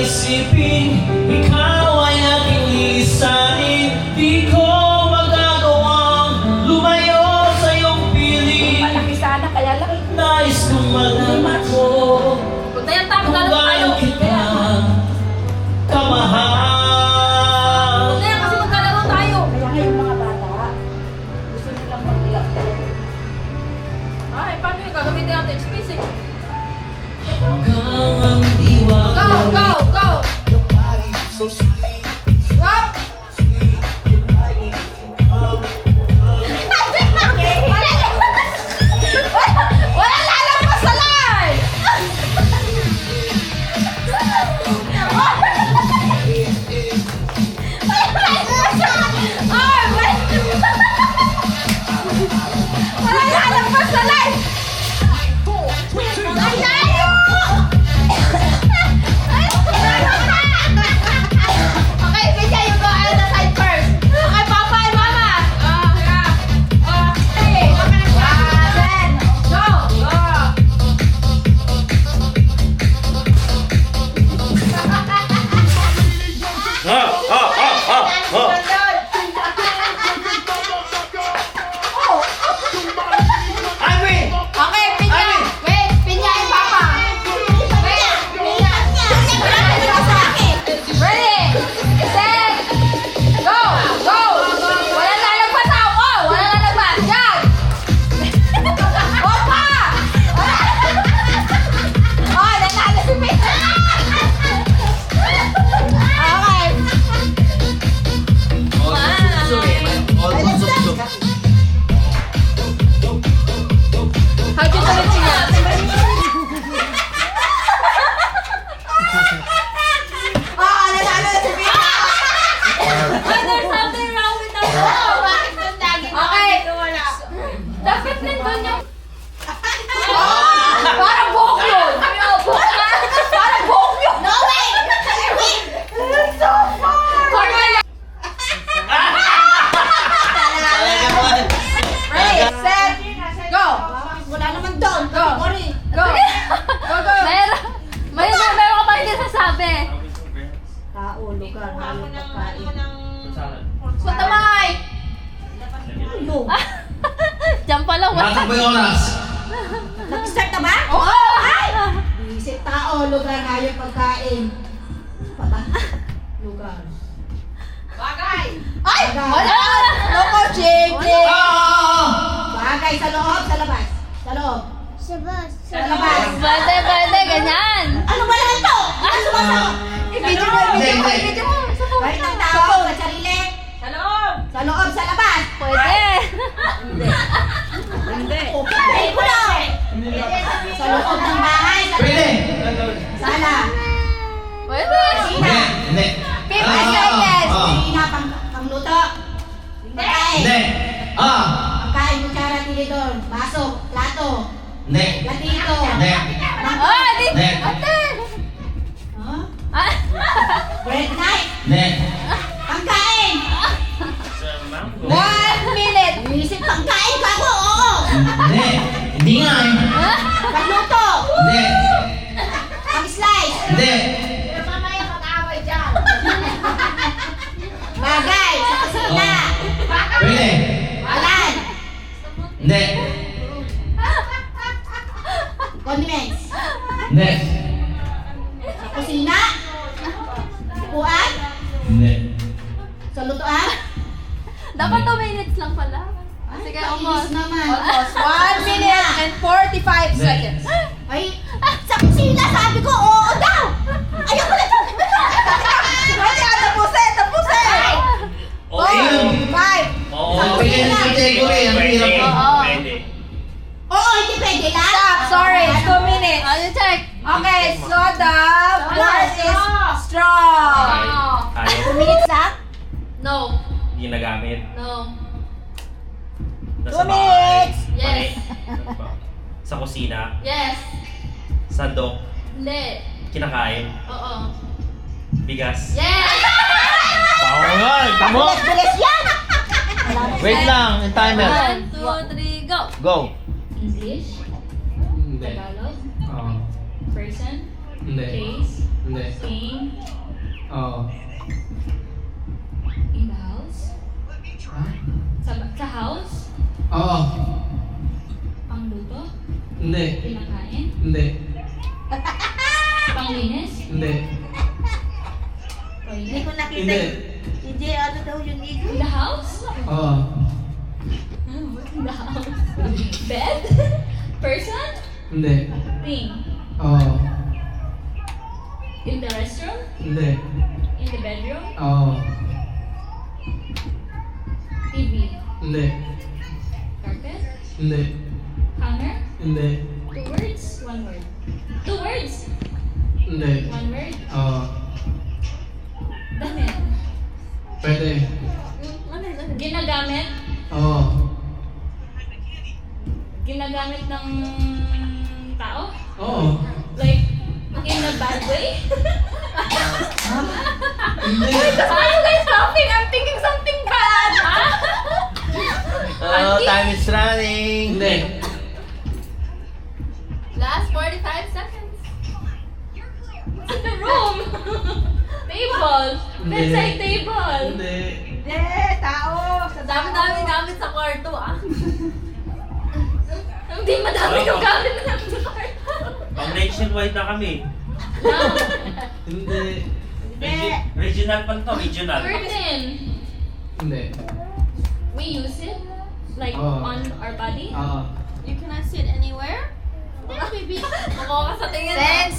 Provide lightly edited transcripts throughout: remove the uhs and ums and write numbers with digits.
isipin, ikaw ay aking lisanin. Di ko magagawang lumayo sa iyong piling. Malaki sana, kaya lang. Nais kong malaman ko Huwag na yan, tama kung na lang tayo. gaano kita kamahal. Huwag na yan, kasi magkalaro tayo. Kaya nga yung mga bata, gusto nilang mag-iyak talaga. Ay, paano yung gagamitin natin? Spacing. Hanggang ang diwa Go, go, go! Wala lalabas sa line! Wala lalabas sa line! Ay, layo! Okay, Pidya, you go out the side first. Okay, Papa and Mama. Okay. Then, go. Okay, Pidya. Wait, Pidya and Papa. Wait, Pidya. Ready, set, go, go. Wala lalagpas ako. Wala lalagpas. Yan. Opa. Oh, nanalo si Pidya. Okay. How'd you do it niya? Oh, nanalo si Pidya. There's something wrong with that. Okay. Dapat nandun yung... Parang buhok yun. Buhok na. Parang buhok yun. No way. It's so far. Ready, set, go. Wala naman doon. Go. Go. Go, go. Meron ka pa hindi sasabi. Tao, lugar, hayop, pagkain. Put the mic. Ano? Diyan pala. Bakit ba yung oras? Nag-start na ba? Oo. Ay! Isip tao, lugar, hayop, pagkain. Pata? Lugar. Bagay. Ay! Wala! Loko, Jake! Bagay sa loob, sa labas. Sa loob. Sa labas. Pwede, ganyan. Ano ba naman to? Ano sumasagot? I-video mo. Sa phone. Kahit ng tao, sa sarili. Sa loob. Sa loob, sa labas. Pwede. Okay, ko lang. Sa loob ng bahay. Pwede! Sala. Pwede. Kusina. Hindi. 50 seconds. Kusina, pangluto. Pagkain. Hindi. Pagkain, kutsara, tinidor, baso, plato, Hindi. platito. Hindi. Ah, di. Hindi. Ate. Huh? Ah. Bread knife. Hindi. Pagkain. 1 minute. Inisip pagkain ka ko, oo. Hindi. Hindi nga eh. Pagluto. Hindi. Pag-slice. Hindi. Mamaya mag-away dyan. Bagay, sa kusina. Pwede. Alan. Hindi. Condiments. Hindi. Sa kusina. Upuan. Hindi. Sa lutuan. Dapat 2 minutes lang pala. Sige, Ay, almost. kainis naman. Almost. 1 minute and 45 seconds. Ay, sa kusina, sabi ko, oo daw. Ayoko na ito. Tapusin. Okay yun. 5. Oo. Pwede yung category. Ang hirap pa. Oo, hindi pwede lang. Stop. Sorry. 2 minutes. Oh, you check. Okay, so the word is strong. 2 minutes lang. No. Hindi nagamit. No. Nasa 2 bahay. minutes. Yes. Sa kusina. Yes. Sa dok. Hindi. Kinakain. Oo. Bigas. Yes. Tama nga, tamo. Bilis yan. Wait lang, yung timer. 1, 2, 3, go. Go. English. Hindi. Tagalog. Oo. Person. Hindi. Place. Hindi. Playing Oo. in the house? Ha? Sa house? Oo. Pangluto? Hindi. Pinakain? Hindi. Panglinis? Hindi. Hindi ko nakita Hindi. yun. Hindi, ano daw yun, Iggy? In the house? Oo. What's in the house? Bed? Person? Hindi. Thing? Oo. In the restroom? Hindi. In the bedroom? Oo. TV? Hindi. Carpet? Hindi. Hanger? Hindi. 2 words? 1 word? 2 words? Hindi. 1 word? Oo. Damit? Pwede. Ginagamit? Oo. Ginagamit ng tao? Oo. Like, in a bad way? Hindi. Why are you guys laughing? I'm thinking something bad! Oh, time is running. Hindi. Last 45 seconds. What's in the room? Table. Bedside table. Hindi. Hindi, tao. Sa Dami gamit sa kwarto ah. Hindi madami yung gamit na sa kwarto. Pang nationwide na kami. Hindi. Regional pa to, regional. Curtain. Hindi. We use it like Oh. on our body. Oo. You cannot sit anywhere. Maybe. Mukha ka sa tingin. 10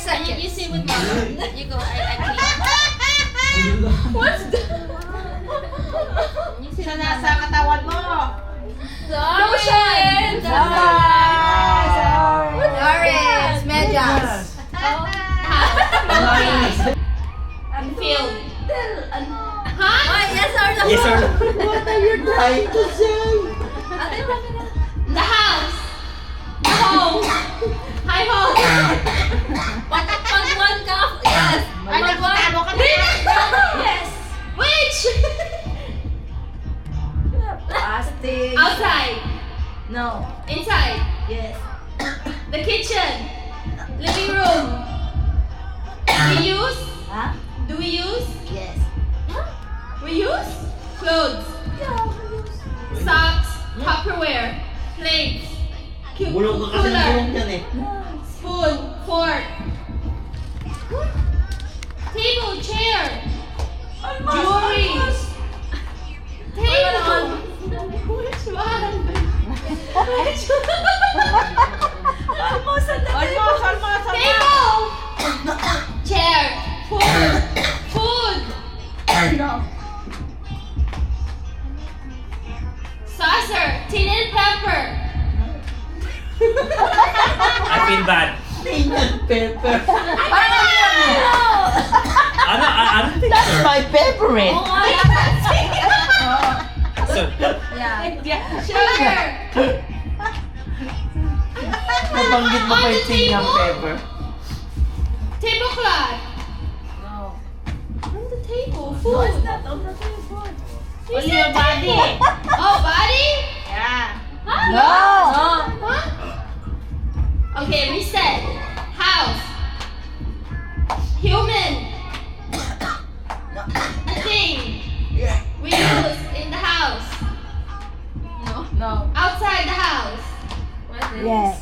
Can you sit with mama? You go. I clean. Hindi. What's that? Sa nasa katawan mo. Lotion. Orange, medyas. Field. Huh? Yes or no? Yes or no? What are you trying to say? The house. The home. Hi home. Pag one ka. Yes. Ay, Pag one. nakatalo ka na. Yes. Which? Plastic. Outside. No. Inside. Yes. The kitchen. Living room. We use? Ha? Do we use? Yes. We use? Clothes. Socks. Tupperware. Plates. Bulong ka kasi ng bulong yan eh. Spoon. Fork. Table. Chair. Jewelry. Table. Which one? Which one? Almost. Table. Chair. Food. Food. No. Saucer. Tin and pepper. I feel bad. Pepper. Ano? That's my favorite. Oh my So, Sugar. Nabanggit mo pa On the yung ting ng table. pepper. Tablecloth. No. On the table. Food. Only your body. Oh, body? Yeah. Huh? No. Huh? Okay, reset. House. Human. A thing. We use in the house. No. Outside the house. Yes.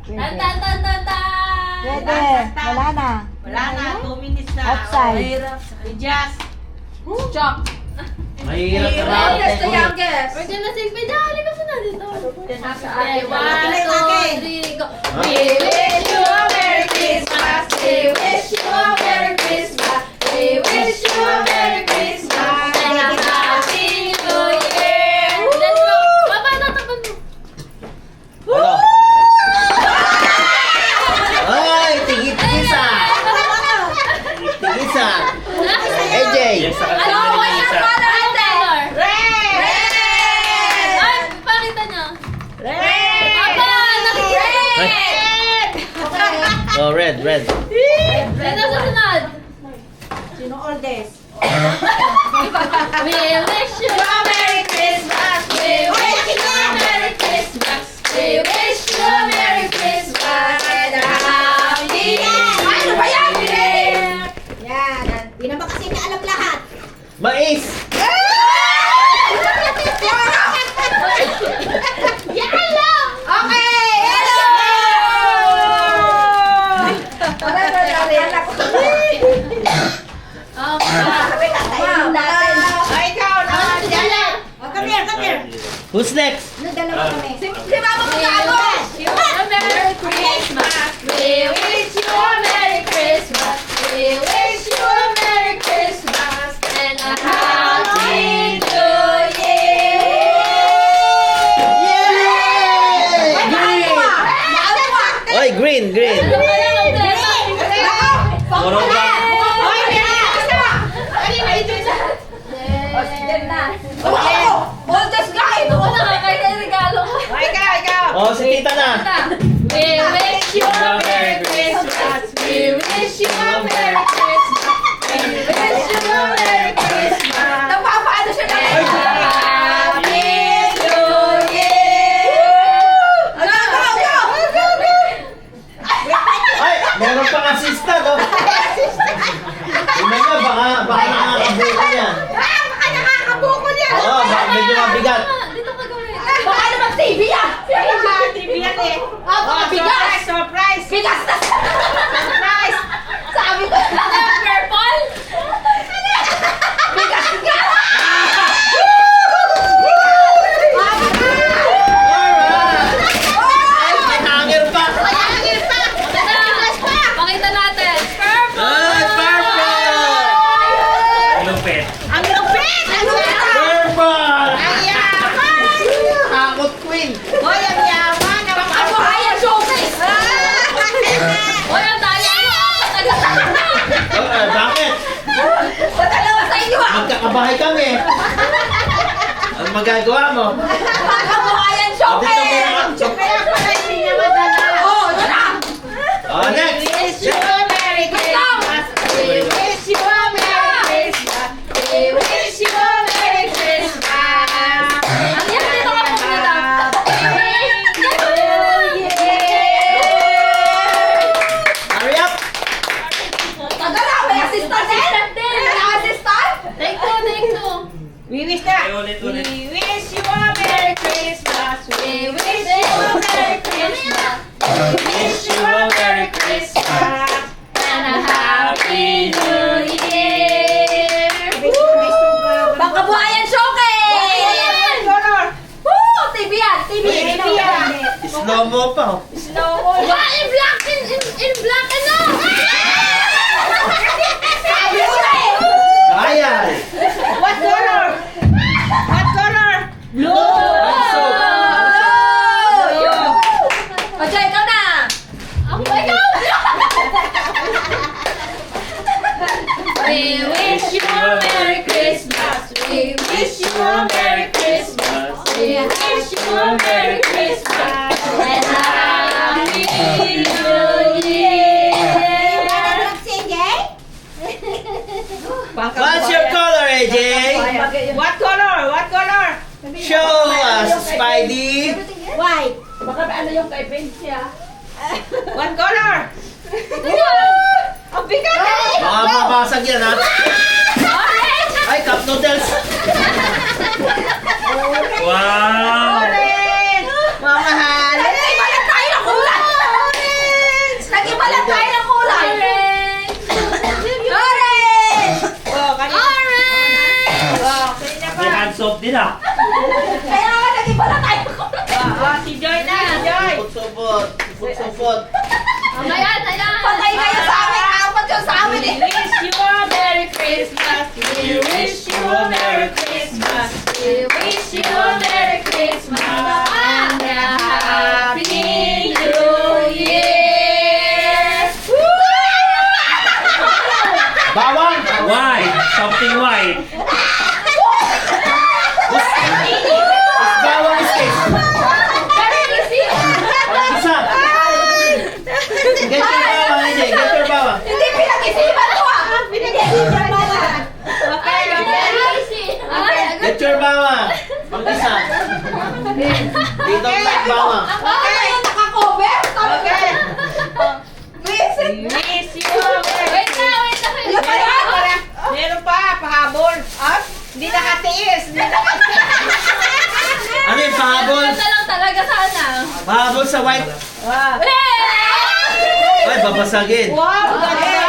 Tan tan tan tan tan. Pwede. Wala na. Wala na. 2 minutes na. Outside. We just. Chalk. Mahirap na Youngest, natin. the youngest. We're gonna sing Pidali kasi na dito. Okay, Okay, 1, 2, 3, go. We wish you a Merry Christmas. We wish you a Merry Christmas. We wish you a Merry Christmas. And a Happy New Year. Let's go. Papa, tatapan mo. Ano? Ay, tigit-tigisa. Tigisa. AJ. yes, sa Ano? kanila What's ni your Lisa. color? Red. Ay, pakita niya. Red. Papa, nakikita. Red. Oh, red. Red. Who's next? Nagdalawa kami. Si Mama Magkano! wish you a Merry Christmas. We wish you a Merry Christmas. We wish you a Merry Christmas and a Happy New Year. Yay! Oy, green, green. Puro ba? Oldest guy! Oh, si tita na. We wish you a Merry Christmas. We wish you a Merry Christmas. We wish you a Merry Christmas. Napapaano siya na? Happy New Year. Ay, meron pang assistant, oh. Tingnan niya, baka nakakabuko yan. Nakakabukol yan! Oo, baka medyo mabigat. Dito ka gawin. Baka naman TV yan! TV yan eh. Baka bigas! Surprise! Bigas na! Surprise! Sabi ko na! Purple. Bigas nga! Alright! Ay, may hanger pa. Pakita natin. Purple. Ay, purple! Lupit. Ang lupit! Ang lupit! Purple! Ang yaman! Takot queen. Hoy, ang yaman! Ang Ano kaya showcase? Hoy, ang daya mo. Bakit? Sa dalawa sa inyo ah! Magkakabahay kami. Ano magagawa mo? Kabuhayan Dito showcase! meron. Kaya pala hindi niya madala. Oh, yun na! Oh, next. Wish you a Merry Christmas. We wish you a Merry Christmas. We wish you a Merry Christmas. Ang yan, dito ka pumunta. Hurry up. Tagal na! May assistant din! May assistant? Take two. We wish na. Ay, ulit. We wish you a Merry Christmas. We wish you a Merry Christmas. We wish you a Merry Christmas. And a Happy New Year. Pangkabuhayan showcase! Color. Woo! TV yan! TV! TV yan. Slow mo pa. oh. Snow mo. Wow, in black, in black, ano? Sabi ko na eh! Kaya. What color? What color? Blue. So, O, Joy, ikaw na! Ako ba ikaw? We wish you a Merry Christmas. We wish you a Merry Christmas. We wish you a Merry Christmas. And a Happy New Year. what's your color, AJ? What color? What color? Show us, Spidey. White. Baka ano yung kay Vincia? What color? Ang bigat eh. Baka mabasag yan, ha? Ay, cup noodles. Wow! Orange. Mamahal. Nag-iba lang tayo ng kulay! Nag-iba lang tayo ng kulay! Orange! Oh, kanina. Oh, kanina pa. May hands off din ah. Kaya nga nag-iba lang tayo ng kulay! Oh, si Joy na. Si Joy. Supot-supot. Supot-supot. Ayan. Patay kayo sa amin! Apat yung sa amin eh! We wish you a Merry Christmas. We wish you a Merry Christmas. We wish you a Merry Christmas and a Happy New Year. Bawang. White! Something white! Bawang is this. Very easy. Isa. Get your bawang, AJ. Get your bawang. Hindi pinag-isipan ko ah! Okay, Very easy. Get your bawang. Mag-isa. They don't like bawang. Bakit kayo nakakover? Sabi ko, Okay. Vincent! We wish you a Merry Wait na. Yung pa yan! Meron pa, pahabol. Hindi nakatiis. Hindi nakatiis. Ano yung pahabol? Ganda lang talaga sana. Pahabol sa white. Wow. Ay, babasagin. Wow, ganda.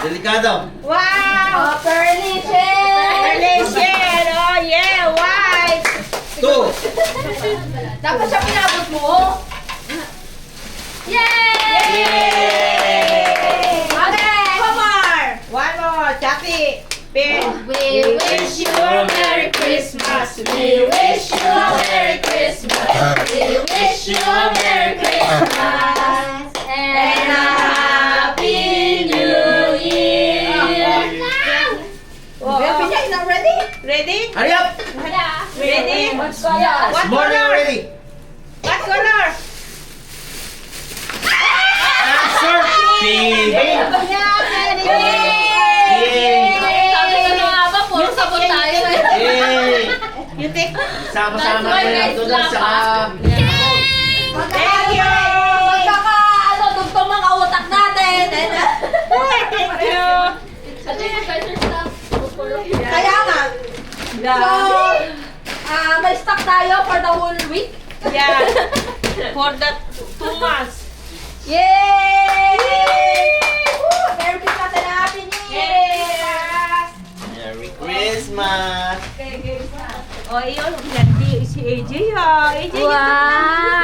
Delikado. Wow. Pearly shell! Malaysian. Oh, yeah, white. Two. Dapat siya pinabot mo. Yay! Okay, One more. One more. Jackie. Pin. We wish you a Merry Christmas. We wish you a Merry Christmas. We wish you a Merry Christmas and a Happy New Year. Happy New Year. Ready? Ready? Hurry up! Ready? what's kaya? What Morning color? already! What color? Answer! Pink! Sabi ko na nga ba, puro sabon tayo eh. Yay! You take. Sama-sama That's why kayo guys, doon sa... Thank you. Dugtong mga utak natin. Thank you. Kaya nga. So, may stock tayo for the whole week. Yeah. For the 2 months. Yay! Woo! Merry Christmas and Happy New Year! Merry Christmas! Oh, yun. Nandi si AJ ha. AJ. Wow!